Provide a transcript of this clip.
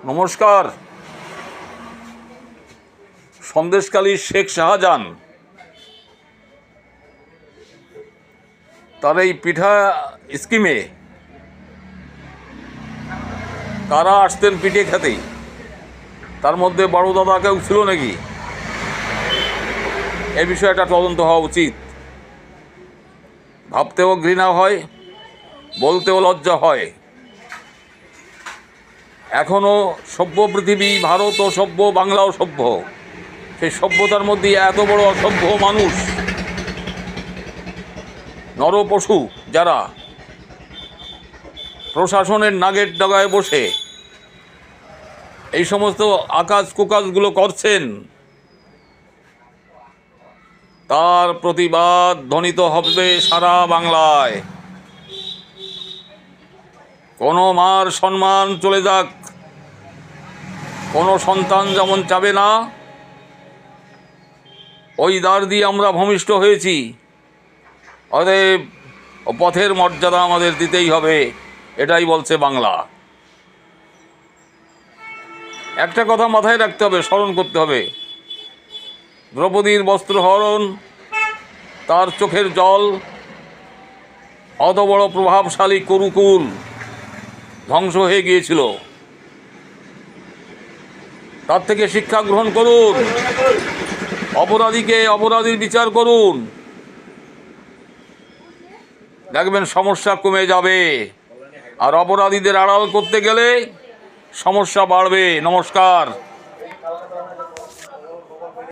নমস্কার। সন্দেশখালীর শেখ শাহজাহান তার এই পিঠা স্কিমে কারা আসতেন পিঠে খেতে, তার মধ্যে বড় দাদা কেউ ছিল নাকি? এ বিষয়ে একটা তদন্ত হওয়া উচিত। ভাবতেও ঘৃণা হয়, বলতেও লজ্জা হয়। এখনও সভ্য পৃথিবী, ভারতও সভ্য, বাংলাও সভ্য। সেই সভ্যতার মধ্যে এত বড় অসভ্য মানুষ, নরপশু যারা প্রশাসনের নাগের ডগায় বসে এই সমস্ত আকাজ কুকাজগুলো করছেন, তার প্রতিবাদ ধ্বনিত হবে সারা বাংলায়। কোনো মার সম্মান চলে যাক, কোনো সন্তান যেমন চাবে না, ওই দ্বার দিয়ে আমরা ভূমিষ্ঠ হয়েছি। অতএব পথের মর্যাদা আমাদের দিতেই হবে, এটাই বলছে বাংলা। একটা কথা মাথায় রাখতে হবে, স্মরণ করতে হবে, দ্রৌপদীর বস্ত্রহরণ, তার চোখের জল, অত বড় প্রভাবশালী কুরুকুল ধ্বংস হয়ে গিয়েছিল। তার থেকে শিক্ষা গ্রহণ করুন, অপরাধীকে অপরাধীর বিচার করুন, দেখবেন সমস্যা কমে যাবে। আর অপরাধীদের আড়াল করতে গেলে সমস্যা বাড়বে। নমস্কার।